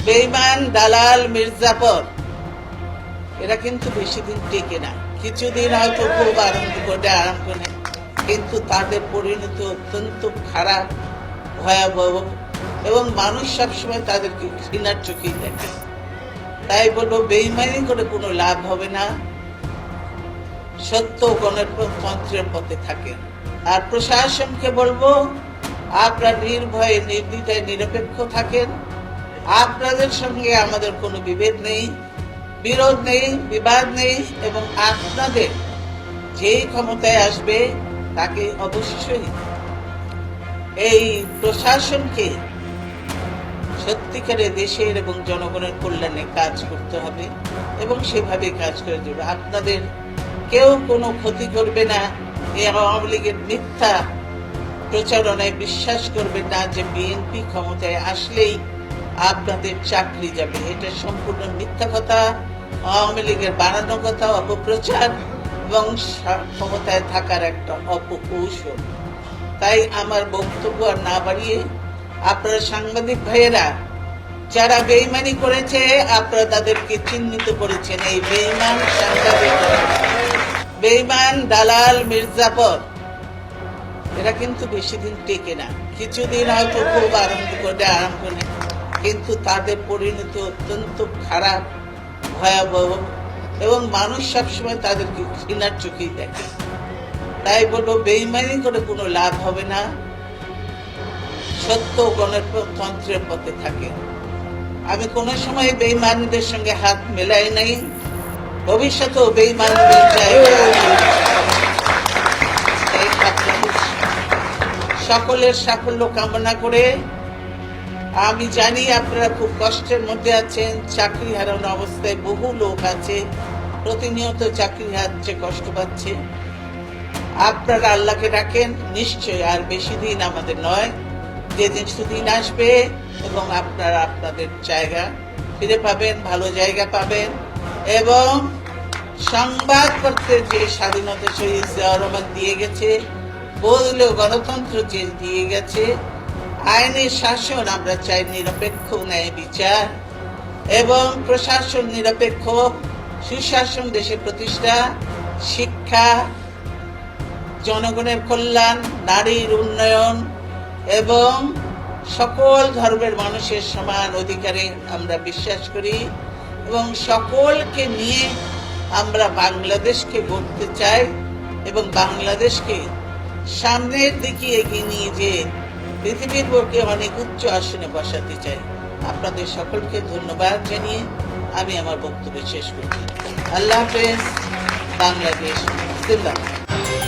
বেঈমান, দালাল, মির্জাফর এরা কিন্তু বেশি দিন টেকে না। কিছুদিন হয়তো খুব আরাম করে, কিন্তু তাদের পরিণতি অত্যন্ত খারাপ, ভয়াবহ, এবং মানুষ সবসময় তাদেরকে ঘৃণার চোখেই দেখে। তাই বলবো, বেঈমানি করে কোনো লাভ হবে না। সত্য গণতন্ত্রের পথে থাকেন। আর প্রশাসনকে বলবো, আপনারা নির্ভয়ে নির্দ্বিধায় নিরপেক্ষ থাকেন। আপনাদের সঙ্গে আমাদের কোনো বিভেদ নেই, বিরোধ নেই, বিবাদ নেই, এবং আপনাদের যেই ক্ষমতায় আসবে তাকে অবশ্যই এই প্রশাসনকে সত্যিকারে দেশের এবং জনগণের কল্যাণে কাজ করতে হবে, এবং সেভাবে কাজ করে যাবে। আপনাদের কেউ কোনো ক্ষতি করবে না। এই আওয়ামী লীগের মিথ্যা প্রচারণায় বিশ্বাস করবে না যে বিএনপি ক্ষমতায় আসলেই আপনাদের চাকরি যাবে। এটা সম্পূর্ণ মিথ্যা কথা, আওয়ামী লীগের বানানো কথা, অপপ্রচার এবং ক্ষমতায় থাকার একটা অপকৌশল। তাই আমার বক্তব্য আর না বাড়িয়ে, আপনারা সাংবাদিক ভাইয়েরা যারা বেঈমানি করেছে, আপনারা তাদেরকে চিহ্নিত করেছেন। এই বেঈমান সাংবাদিক, বেঈমান, দালাল, মির্জাফর এরা কিন্তু বেশি দিন টেকে না। কিছুদিন হয়তো খুব আরাম করে, কিন্তু তাদের পরিণতি অত্যন্ত খারাপ, ভয়াবহ, এবং মানুষ সবসময় তাদেরকে ঘৃণার চোখেই দেখে। তাই বলবো, বেঈমানি করে কোনো লাভ হবে না। সত্য গণতন্ত্রের পথে থাকে। আমি কোনো সময় বেঈমানদের সঙ্গে হাত মেলাই নাই, ভবিষ্যতেও বেঈমানদের সকলের সাফল্য কামনা করে, আমি জানি আপনারা খুব কষ্টের মধ্যে আছেন। চাকরি হারানো অবস্থায় বহু লোক আছে, প্রতিনিয়ত চাকরি হারছে, কষ্ট পাচ্ছে। আপনারা আল্লাহকে ডাকেন, নিশ্চয় আর বেশি দিন আমাদের নয়, যেদিন সুদিন আসবে এবং আপনারা আপনাদের জায়গা ফিরে পাবেন, ভালো জায়গা পাবেন। এবং সংবাদপত্রের যে স্বাধীনতা শহীদ জিয়াউর রহমান দিয়ে গেছে, বললেও গণতন্ত্র যে দিয়ে গেছে, আইনের শাসন আমরা চাই, নিরপেক্ষ ন্যায় বিচার, এবং প্রশাসন নিরপেক্ষ, সুশাসন দেশে প্রতিষ্ঠা, শিক্ষা, জনগণের কল্যাণ, নারীর উন্নয়ন, এবং সকল ধর্মের মানুষের সমান অধিকারে আমরা বিশ্বাস করি, এবং সকলকে নিয়ে আমরা বাংলাদেশকে গড়তে চাই, এবং বাংলাদেশকে সামনের দিকে এগিয়ে নিয়ে যে পৃথিবীর বুকে অনেক উচ্চ আসনে বসাতে চাই। আপনাদের সকলকে ধন্যবাদ জানিয়ে আমি আমার বক্তব্য শেষ করছি। আল্লাহ হাফেজ। বাংলাদেশ জিন্দাবাদ।